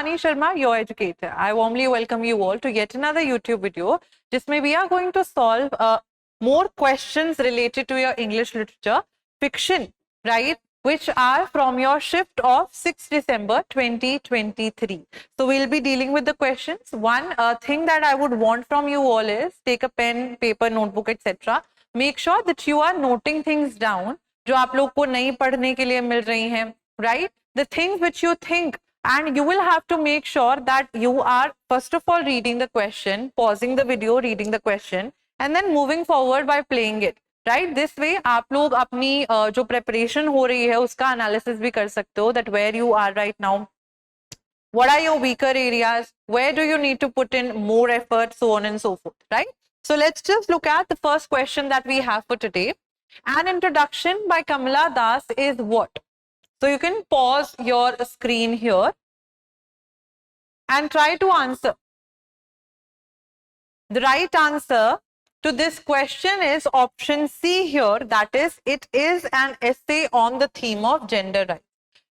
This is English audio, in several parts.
Shivani Sharma, your educator. I warmly welcome you all to yet another YouTube video, जिसमें we are going to solve more questions related to your English literature fiction, right? Which are from your shift of 6 December 2023. So we'll be dealing with the questions. One thing that I would want from you all is take a pen, paper, notebook, etc. Make sure that you are noting things down जो आप लोग को नहीं पढ़ने के लिए मिल रही हैं, right? The things which you think, and you will have to make sure that you are first of all reading the question, pausing the video, reading the question, and then moving forward by playing it. Right this way आप लोग अपनी जो preparation हो रही है उसका analysis भी कर सकते हो that where you are right now, what are your weaker areas, where do you need to put in more effort, so on and so forth, right? So let's just look at the first question that we have for today. An introduction by Kamala Das is what? So you can pause your screen here and try to answer. The right answer to this question is option C here, that is, it is an essay on the theme of gender rights.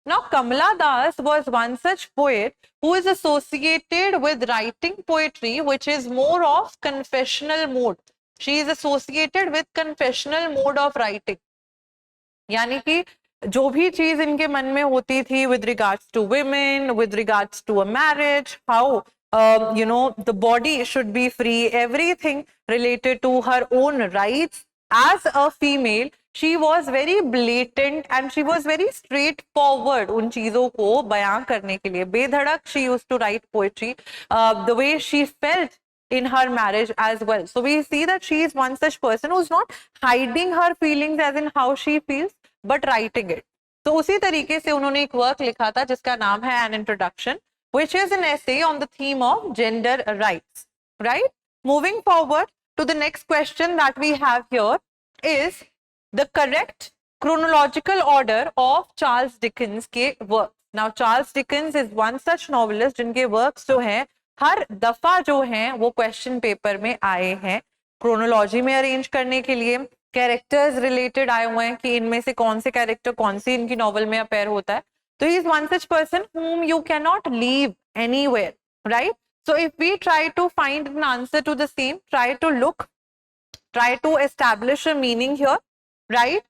Now, Kamala Das was one such poet who is associated with writing poetry which is more of confessional mode. She is associated with confessional mode of writing. यानी कि जो भी चीज इनके मन में होती थी with regards to women, with regards to a marriage, how the body should be free, everything related to her own rights as a female, she was very blatant and she was very straightforward उन चीजों को बयां करने के लिए. बेधड़क she used to write poetry the way she felt in her marriage as well. So we see that she is one such person who's not hiding her feelings as in how she feels, but writing it. तो उसी तरीके से उन्होंने एक work लिखा था जिसका नाम है An Introduction, which is an essay on the theme of gender rights, right? Moving forward to the next question that we have here is the correct chronological order of Charles Dickens के works. Now Charles Dickens is one such novelist जिनके works जो हैं हर दफा जो हैं वो question paper में आए हैं क्रोनोलॉजी में अरेंज करने के लिए. कैरेक्टर्स रिलेटेड आए हुए हैं कि इनमें से कौन से कैरेक्टर कौन सी इनकी नॉवल में अपेयर होता है. So he is one such person whom you cannot leave anywhere, right? So if we try to find an answer to the same, try to establish a meaning here, right?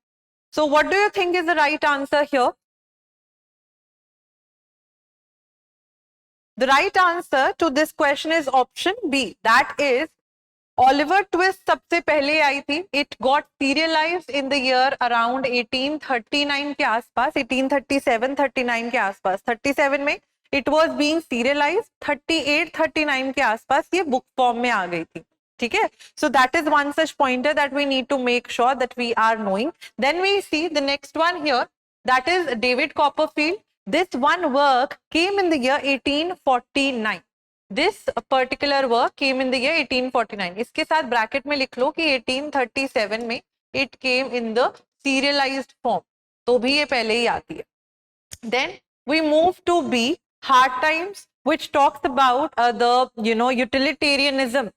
So what do you think is the right answer here? The right answer to this question is option B, that is Oliver Twist सबसे पहले आई थी. It got serialized in the year around 1839 के आसपास, 1837-39 के आसपास. 37 में it was being serialized, 38-39 के आसपास ये बुक फॉर्म में आ गई थी. ठीक है, so that is one such pointer that we need to make sure that we are knowing. Then we see the next one here, that is David Copperfield. This one work came in the year 1849. This particular work came in the year 1849. इसके साथ bracket में लिख लो कि 1837 में it came in the serialized form, तो भी ये पहले ही आती है. Then we move to B, Hard Times, which talks about the utilitarianism.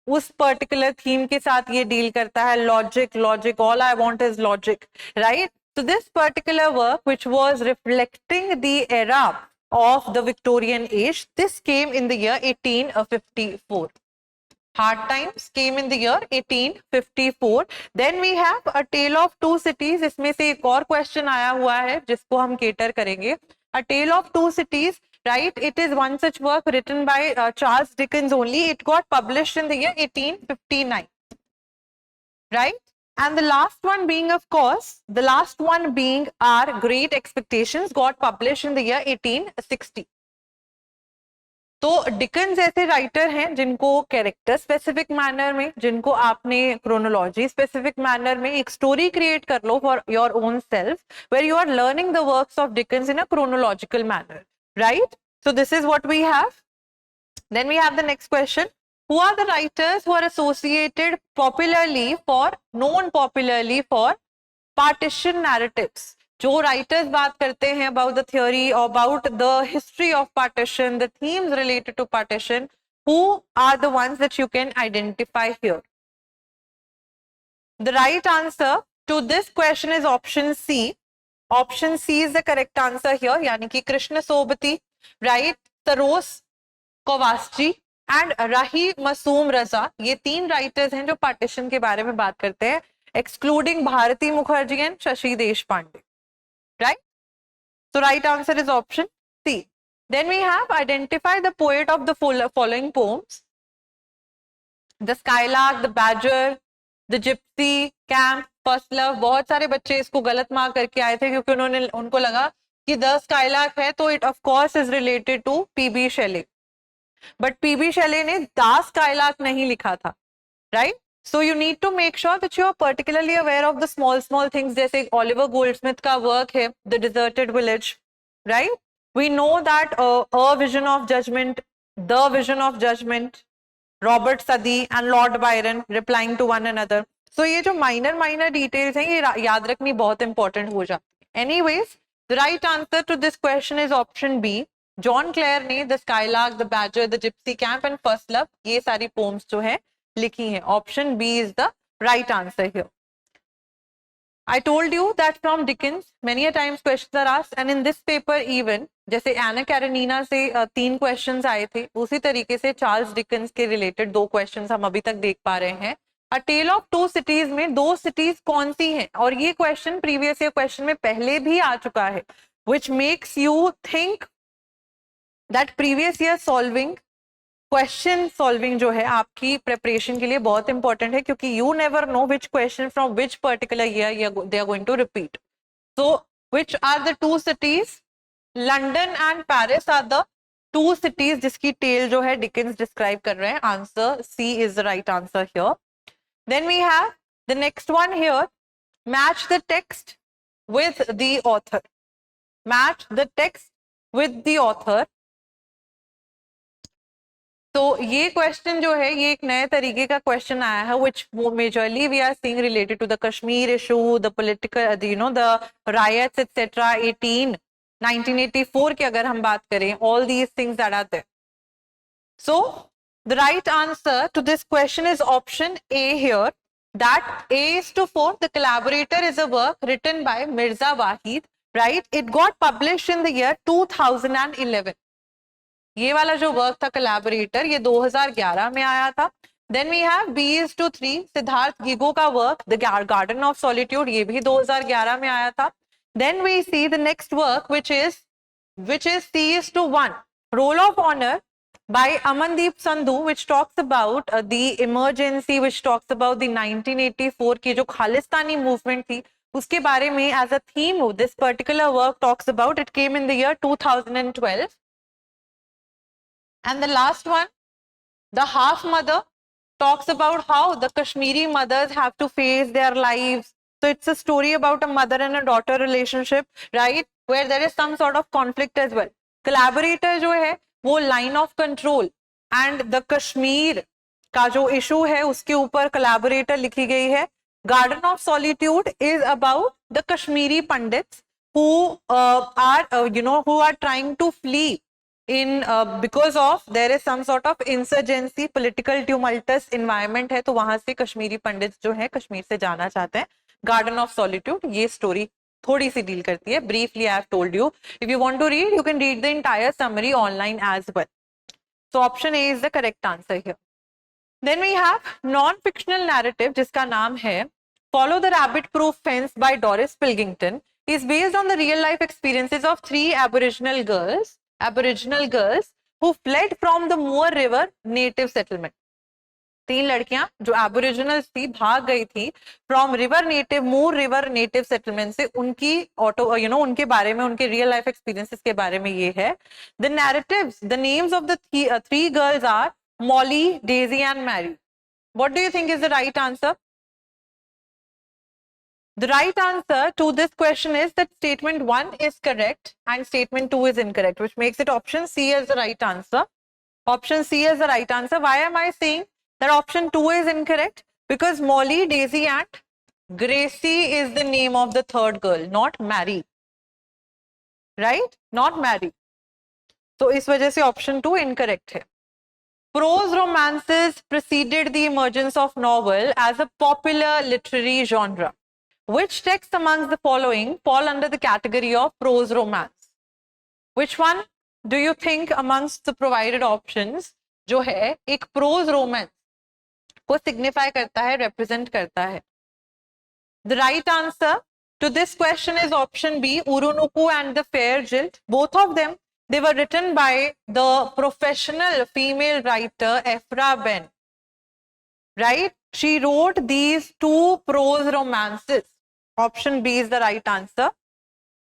उस पर्टिकुलर थीम के साथ ये डील करता है. Logic, all I want is logic, right? So this particular work, which was reflecting the era of the Victorian age, this came in the year 1854. Hard Times came in the year 1854. Then we have A Tale of Two Cities. इसमें से एक और question आया हुआ है जिसको हम cater करेंगे. A Tale of Two Cities, right? It is one such work written by Charles Dickens only. It got published in the year 1859, right? And the last one being, of course, Our Great Expectations, got published in the year 1860. तो Dickens ऐसे writer हैं जिनको character specific manner में, जिनको आपने chronology specific manner में एक story create कर लो for your own self, where you are learning the works of Dickens in a chronological manner, right? So this is what we have. Then we have the next question. Who are the writers who are associated known popularly for partition narratives? जो writers बात करते हैं about the theory, about the history of partition, the themes related to partition, who are the ones that you can identify here? The right answer to this question is option C. Option C is the correct answer here, यानी कि Krishna Sobti, right? Saros Cowasjee and Rahi Masoom रजा, ये 3 writers हैं जो partition के बारे में बात करते हैं, excluding Bharati Mukherjee and Shashi Deshpande, right? So right answer is option C. Then we have identify the poet of the following poems. The Skylark, the Badger, the Gypsy Camp, First Love. बहुत सारे बच्चे इसको गलत मार्क करके आए थे क्योंकि उनको लगा कि द स्काईलार्क है तो it of course is related to PB Shelley, but PB Shelley ने द स्काईलार्क नहीं लिखा था, right? So you need to make sure that you are particularly aware of the small things, जैसे Oliver Goldsmith का work है The Deserted Village, right? We know that A Vision of Judgment, The Vision of Judgment, Robert Sadi and Lord Byron replying to one another. So ये जो minor details हैं ये याद रखनी बहुत important हो जाती है. Anyways, the right answer to this question is option B. John Clare ने the skylark, the badger, the gypsy camp and first love ये सारी पोम्स जो है लिखी है. Option B is the right answer here. I told you that from Dickens many a times questions are asked and in this paper even जैसे एना Karenina से 3 questions आए थे, उसी तरीके से चार्ल्स डिकन्स के रिलेटेड 2 क्वेश्चंस हम अभी तक देख पा रहे हैं. अ टेल ऑफ 2 सिटीज में 2 सिटीज कौन सी हैं? और ये क्वेश्चन प्रीवियस ईयर क्वेश्चन में पहले भी आ चुका है, which makes you think that previous year solving question solving जो है आपकी प्रिपरेशन के लिए बहुत इंपॉर्टेंट है, क्योंकि you never know which question from which particular year they are going to repeat. So which are the 2 cities? London and Paris are the 2 cities जिसकी tale जो है डिकेंस डिस्क्राइब कर रहे हैं. Answer C is the right answer here. Then we have the next one here, match the text with the author. Match the text with the author. तो ये question जो है ये एक नए तरीके का क्वेश्चन आया है, which majorly we are seeing related to the Kashmir issue, the political, the riots etc. 1984 की अगर हम बात करें, all these things that are there. So the right answer to this question is option A here. That A:4, the collaborator is a work written by Mirza Wahid, right? It got published in the year 2011. ये वाला जो work था collaborator ये 2011 में आया था. Then we have B:3, Siddharth Gigoo का work the garden of solitude, ये भी 2011 में आया था. Then we see the next work which is C:1, role of honour by Amandeep Sandhu, which talks about the emergency, which talks about the 1984 की जो Khalistani movement थी उसके बारे में as a theme. This particular work talks about, it came in the year 2012. And the last one, The Half Mother, talks about how the Kashmiri mothers have to face their lives. So it's a story about a mother and a daughter relationship, right? Where there is some sort of conflict as well. Collaborator जो है वो line of control and the Kashmir का जो issue है उसके ऊपर collaborator लिखी गई है. Garden of Solitude is about the Kashmiri Pandits who are trying to flee in because of there is some sort of insurgency, political tumultuous environment है, तो वहां से कश्मीरी पंडित जो है कश्मीर से जाना चाहते हैं. गार्डन ऑफ सॉलिट्यूड ये स्टोरी थोड़ी सी डील करती है. Briefly I have told you, if you want to read you can read the entire summary online as well. So option A is the correct answer here. Then we have non fictional narrative जिसका नाम है follow the rabbit proof fence by Doris Pilkington, is based on the real life experiences of 3 Aboriginal girls who fled from the Moor River native settlement. 3 लड़कियां जो Aboriginals थी भाग गई थी from Moor River native settlement से. उनकी उनके बारे में, उनके real life experiences के बारे में ये है. The narratives, the names of the 3 girls are Molly, Daisy and Mary. What do you think is the right answer? The right answer to this question is that statement 1 is correct and statement 2 is incorrect, which makes it option C as the right answer. Option C is the right answer. Why am I saying that option 2 is incorrect? Because Molly, Daisy and Gracie is the name of the 3rd girl, not Mary. Right? Not Mary. So इस वजह से option 2 incorrect है. Prose romances preceded the emergence of novel as a popular literary genre. Which text amongst the following fall under the category of prose romance? Which one do you think amongst the provided options जो है एक pros romance को signify करता है, represent करता है? The right answer to this question is option B, Urunuku and the Fair Jilt. Both of them, they were written by the professional female writer Ephra Behn. Right? She wrote these two prose romances. Option B is the right answer.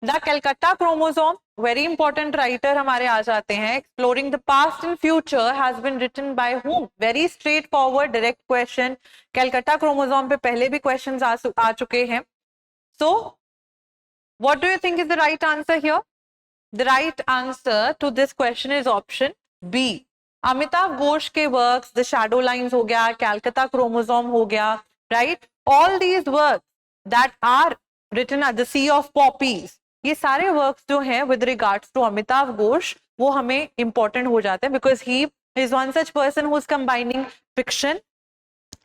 The Calcutta Chromosome, very important writer हमारे आ जाते हैं. Exploring the past and future has been written by whom? Very straightforward, direct question. Calcutta Chromosome पे पहले भी questions आ चुके हैं. So, what do you think is the right answer here? The right answer to this question is option B. Amitabh Ghosh के works, The Shadow Lines हो गया, Calcutta Chromosome हो गया, right? All these works that are written at the Sea of Poppies, ये सारे works जो हैं with regards to Amitabh Ghosh वो हमें इंपॉर्टेंट हो जाते हैं because he is one such person who is combining fiction,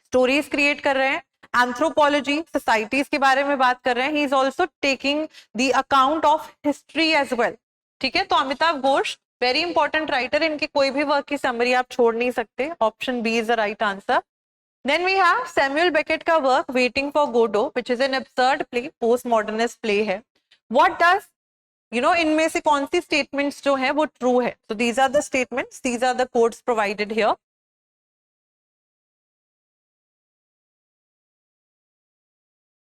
stories create कर रहे हैं, एंथ्रोपोलॉजी, सोसाइटीज के बारे में बात कर रहे हैं. He is also taking the account of history as well. ठीक है, तो Amitabh Ghosh very important writer, इनके कोई भी वर्क की समरी आप छोड़ नहीं सकते. Option B is the right answer. Then we have Samuel Beckett का work Waiting for Godot, which is an absurd play, postmodernist play है. What does, इनमें से कौन सी statements जो है वो true है? So these are the statements, these are the codes provided here.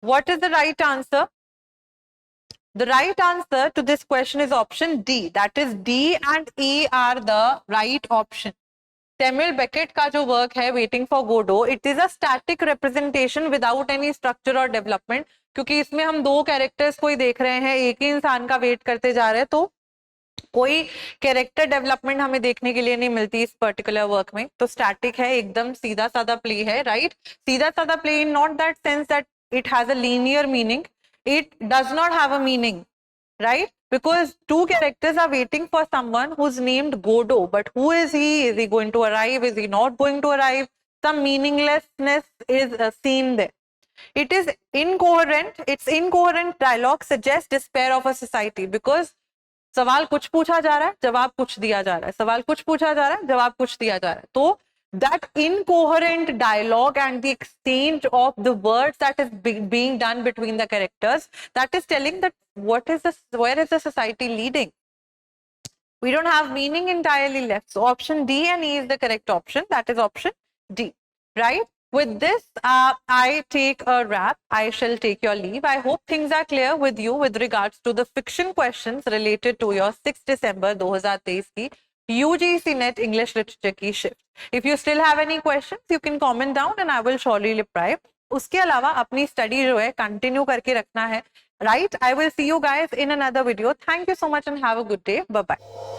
What is the right answer? The right answer to this question is option D. That is D and E are the right option. Samuel Beckett का जो work है Waiting for Godot, it is a static representation without any structure or development. क्योंकि इसमें हम दो characters को ही देख रहे हैं, एक ही इंसान का वेट करते जा रहे हैं, तो कोई कैरेक्टर डेवलपमेंट हमें देखने के लिए नहीं मिलती इस पर्टिकुलर वर्क में. तो स्टैटिक है, एकदम सीधा साधा प्ले है. राइट, सीधा साधा play in not that sense that it has a linear meaning. It does not have a meaning, right? Because two characters are waiting for someone who's named Godot, but who is he? Is he going to arrive? Is he not going to arrive? Some meaninglessness is seen there. It is incoherent. Its incoherent dialogue suggests despair of a society because सवाल कुछ पूछा जा रहा है, जवाब कुछ दिया जा रहा है, सवाल कुछ पूछा जा रहा है, जवाब कुछ दिया जा रहा है. तो that incoherent dialogue and the exchange of the words that is being done between the characters, that is telling that where is the society leading? We don't have meaning entirely left. So option D and E is the correct option. That is option D, right? With this, I take a wrap. I shall take your leave. I hope things are clear with you with regards to the fiction questions related to your 6 December 2023 की UGC NET English Literature की shift. If you still have any questions, you can comment down and I will surely reply. उसके अलावा अपनी study जो है continue करके रखना है. Right? I will see you guys in another video. Thank you so much and have a good day. Bye-bye.